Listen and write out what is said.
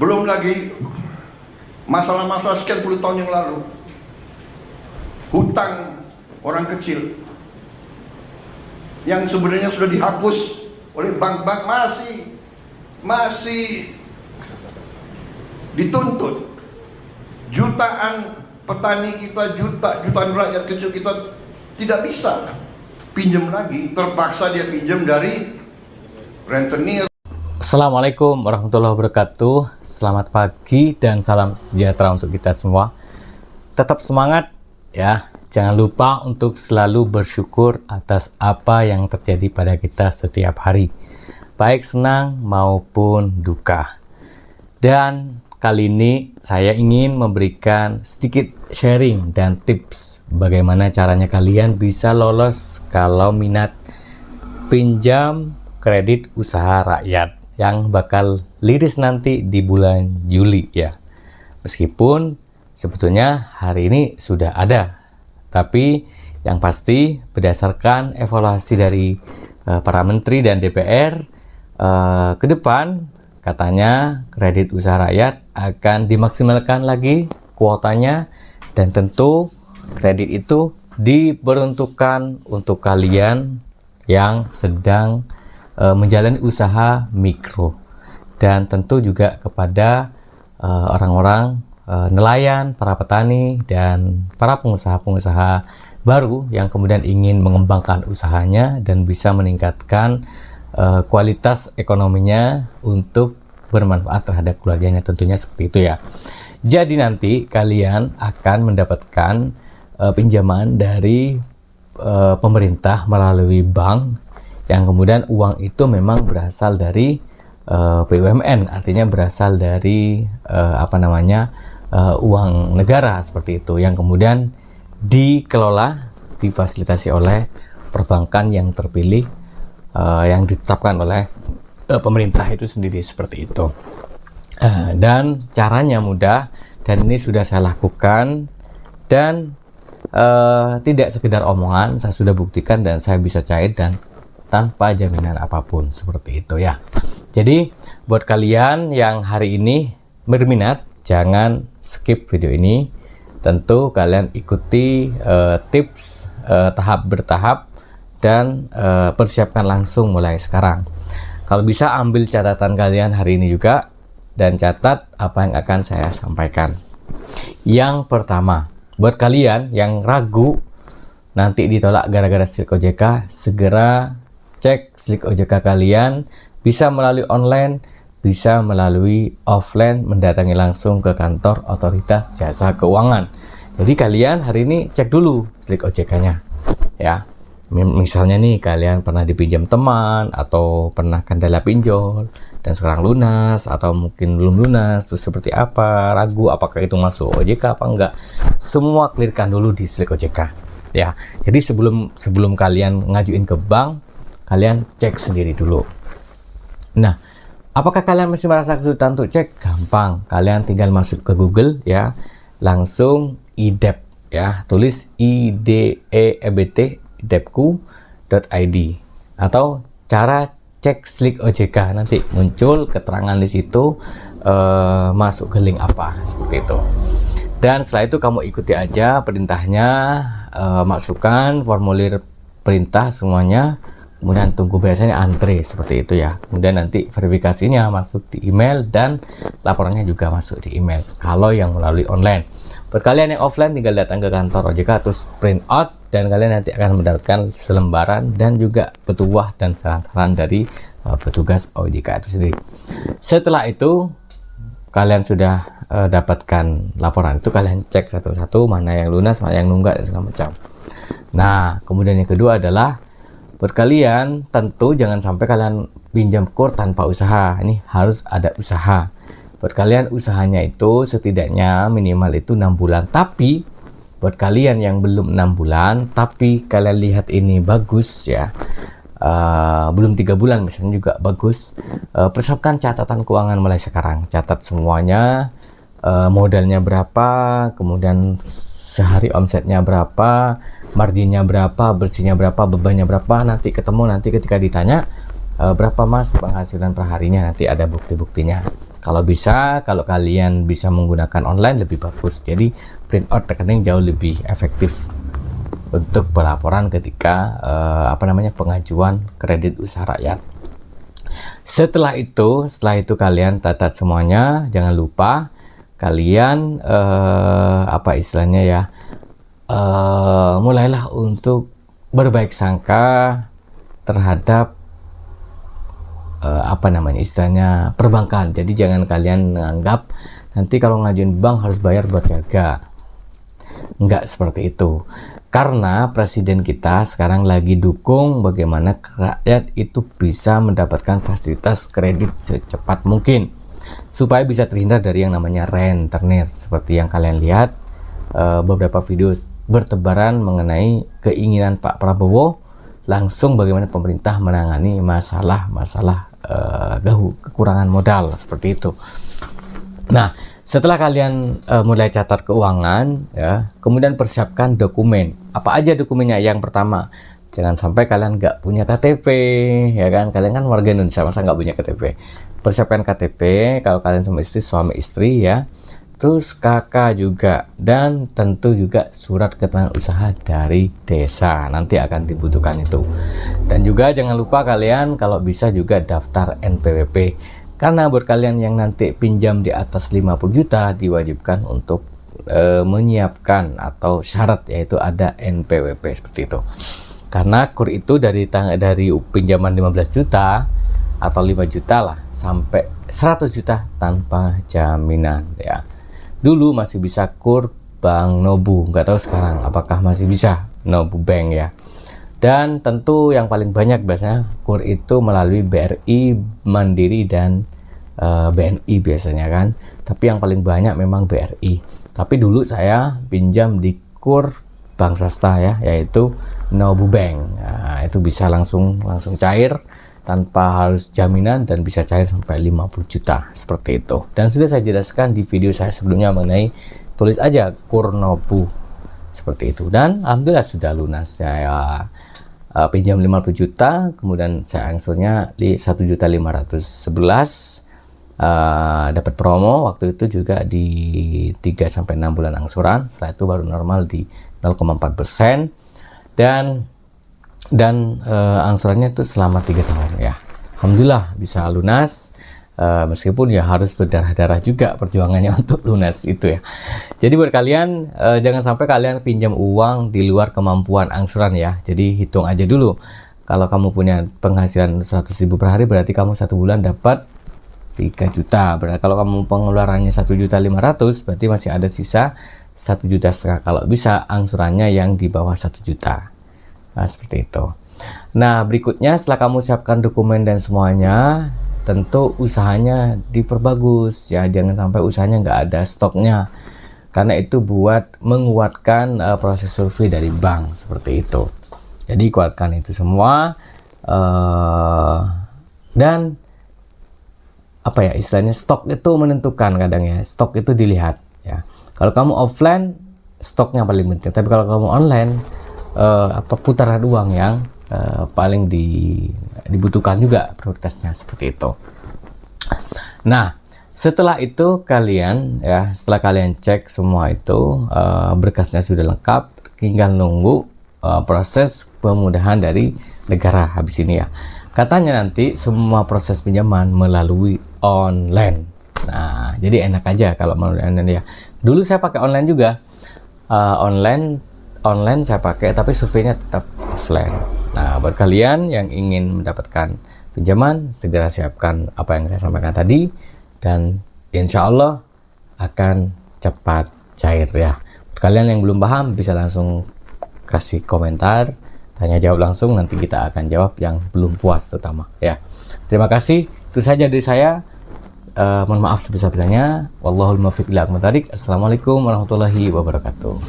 Belum lagi masalah-masalah sekian puluh tahun yang lalu, hutang orang kecil yang sebenarnya sudah dihapus oleh bank-bank masih dituntut. Jutaan petani kita, jutaan rakyat kecil kita tidak bisa pinjam lagi, terpaksa dia pinjam dari rentenir. Assalamualaikum warahmatullahi wabarakatuh. Selamat pagi dan salam sejahtera untuk kita semua. Tetap semangat ya. Jangan lupa untuk selalu bersyukur atas apa yang terjadi pada kita setiap hari, baik senang maupun duka. Dan kali ini saya ingin memberikan sedikit sharing dan tips bagaimana caranya kalian bisa lolos kalau minat pinjam kredit usaha rakyat yang bakal liris nanti di bulan Juli ya. Meskipun sebetulnya hari ini sudah ada, tapi yang pasti berdasarkan evaluasi dari para menteri dan DPR ke depan, katanya kredit usaha rakyat akan dimaksimalkan lagi kuotanya, dan tentu kredit itu diperuntukkan untuk kalian yang sedang menjalani usaha mikro, dan tentu juga kepada orang-orang nelayan, para petani, dan para pengusaha-pengusaha baru yang kemudian ingin mengembangkan usahanya dan bisa meningkatkan kualitas ekonominya untuk bermanfaat terhadap keluarganya, tentunya seperti itu ya. Jadi nanti kalian akan mendapatkan pinjaman dari pemerintah melalui bank, yang kemudian uang itu memang berasal dari BUMN, artinya berasal dari uang negara seperti itu, yang kemudian dikelola, difasilitasi oleh perbankan yang terpilih, yang ditetapkan oleh pemerintah itu sendiri seperti itu. Dan caranya mudah, dan ini sudah saya lakukan, dan tidak sekedar omongan, saya sudah buktikan dan saya bisa cair dan tanpa jaminan apapun seperti itu ya. Jadi buat kalian yang hari ini berminat, jangan skip video ini. Tentu kalian ikuti tips tahap bertahap, dan persiapkan langsung mulai sekarang. Kalau bisa ambil catatan kalian hari ini juga, dan catat apa yang akan saya sampaikan. Yang pertama, buat kalian yang ragu nanti ditolak gara-gara slik OJK, segera cek slik OJK kalian, bisa melalui online, bisa melalui offline, mendatangi langsung ke kantor otoritas jasa keuangan. Jadi kalian hari ini cek dulu slik OJK-nya ya. Misalnya nih, kalian pernah dipinjam teman, atau pernah kendala pinjol dan sekarang lunas, atau mungkin belum lunas, terus seperti apa, ragu apakah itu masuk OJK apa enggak, semua clearkan dulu di slik OJK ya. Jadi sebelum kalian ngajuin ke bank, kalian cek sendiri dulu. Nah, apakah kalian masih merasa kesulitan untuk cek? Gampang, kalian tinggal masuk ke Google ya, langsung IDEB ya, tulis IDEBT debku.id, atau cara cek slik OJK, nanti muncul keterangan di situ, masuk ke link apa seperti itu. Dan setelah itu kamu ikuti aja perintahnya, masukkan formulir perintah semuanya, kemudian tunggu biasanya antre seperti itu ya. Kemudian nanti verifikasinya masuk di email, dan laporannya juga masuk di email kalau yang melalui online. Buat kalian yang offline, tinggal datang ke kantor OJK terus print out, dan kalian nanti akan mendapatkan selembaran dan juga petuah dan saran-saran dari petugas OJK itu sendiri. Setelah itu kalian sudah dapatkan laporan itu, kalian cek satu-satu mana yang lunas, mana yang nunggak, dan segala macam. Nah, kemudian yang kedua adalah buat kalian, tentu jangan sampai kalian pinjam kur tanpa usaha. Ini harus ada usaha. Buat kalian usahanya itu setidaknya minimal itu 6 bulan. Tapi buat kalian yang belum 6 bulan tapi kalian lihat ini bagus ya, belum 3 bulan misalnya juga bagus, persiapkan catatan keuangan mulai sekarang. Catat semuanya, modalnya berapa, kemudian sehari omsetnya berapa, marginnya berapa, bersihnya berapa, bebannya berapa. Nanti ketemu, nanti ketika ditanya berapa mas penghasilan per harinya, nanti ada bukti-buktinya. Kalau bisa, kalau kalian bisa menggunakan online lebih bagus. Jadi print out rekening jauh lebih efektif untuk pelaporan ketika pengajuan kredit usaha rakyat. Setelah itu kalian catat semuanya. Jangan lupa kalian mulailah untuk berbaik sangka terhadap perbankan. Jadi jangan kalian menganggap nanti kalau ngajuin bank harus bayar berharga. Enggak seperti itu. Karena presiden kita sekarang lagi dukung bagaimana rakyat itu bisa mendapatkan fasilitas kredit secepat mungkin supaya bisa terhindar dari yang namanya rentenir. Seperti yang kalian lihat beberapa video bertebaran mengenai keinginan Pak Prabowo langsung bagaimana pemerintah menangani masalah kekurangan modal seperti itu. Nah, setelah kalian mulai catat keuangan, ya, kemudian persiapkan dokumen. Apa aja dokumennya? Yang pertama, jangan sampai kalian nggak punya KTP, ya kan? Kalian kan warga Indonesia, masa nggak punya KTP? Persiapkan KTP kalau kalian sama istri, suami istri, ya. Terus KK juga, dan tentu juga surat keterangan usaha dari desa, nanti akan dibutuhkan itu. Dan juga jangan lupa kalian kalau bisa juga daftar NPWP, karena buat kalian yang nanti pinjam di atas 50 juta diwajibkan untuk menyiapkan atau syarat, yaitu ada NPWP seperti itu. Karena KUR itu dari pinjaman 15 juta atau 5 juta lah sampai 100 juta tanpa jaminan, ya. Dulu masih bisa KUR Bank Nobu, nggak tahu sekarang apakah masih bisa Nobu Bank, ya. Dan tentu yang paling banyak biasanya KUR itu melalui BRI, Mandiri, dan BNI biasanya kan. Tapi yang paling banyak memang BRI. Tapi dulu saya pinjam di KUR Bank Swasta, ya, yaitu Nobu Bank. Nah, itu bisa langsung cair tanpa harus jaminan dan bisa cair sampai 50 juta seperti itu. Dan sudah saya jelaskan di video saya sebelumnya mengenai, tulis aja KUR Nobu seperti itu. Dan alhamdulillah sudah lunas. Saya pinjam 50 juta, kemudian saya angsurnya di 1.511.000, dapat promo waktu itu juga di 3-6 bulan angsuran. Setelah itu baru normal di 0,4%, dan angsurannya itu selama 3 tahun, ya. Alhamdulillah bisa lunas, meskipun ya harus berdarah-darah juga perjuangannya untuk lunas itu, ya. Jadi buat kalian jangan sampai kalian pinjam uang di luar kemampuan angsuran, ya. Jadi hitung aja dulu. Kalau kamu punya penghasilan 100.000 per hari, berarti kamu 1 bulan dapat 3 juta. Berarti kalau kamu pengeluarannya 1.500.000, berarti masih ada sisa 1,5 juta. Kalau bisa angsurannya yang di bawah 1 juta. Nah, seperti itu. Nah, berikutnya setelah kamu siapkan dokumen dan semuanya, tentu usahanya diperbagus, ya. Jangan sampai usahanya nggak ada stoknya, karena itu buat menguatkan proses survei dari bank seperti itu. Jadi kuatkan itu semua, dan istilahnya stok itu menentukan kadang, ya. Stok itu dilihat, ya. Kalau kamu offline, stoknya paling penting. Tapi kalau kamu online, putaran uang yang paling dibutuhkan juga prioritasnya seperti itu. Nah, setelah itu kalian, ya, setelah kalian cek semua itu berkasnya sudah lengkap, tinggal nunggu proses pemudahan dari negara habis ini, ya. Katanya nanti semua proses pinjaman melalui online. Nah, jadi enak aja kalau melalui online, ya. Dulu saya pakai online juga, online saya pakai, tapi surveinya tetap offline. Nah, buat kalian yang ingin mendapatkan pinjaman, segera siapkan apa yang saya sampaikan tadi, dan insya Allah akan cepat cair, ya. Buat kalian yang belum paham, bisa langsung kasih komentar, tanya jawab langsung, nanti kita akan jawab yang belum puas terutama, ya. Terima kasih, itu saja dari saya. Mohon maaf sebesar-besarnya. Wallahul muwaffiq ila aqwamit thoriq. Assalamualaikum warahmatullahi wabarakatuh.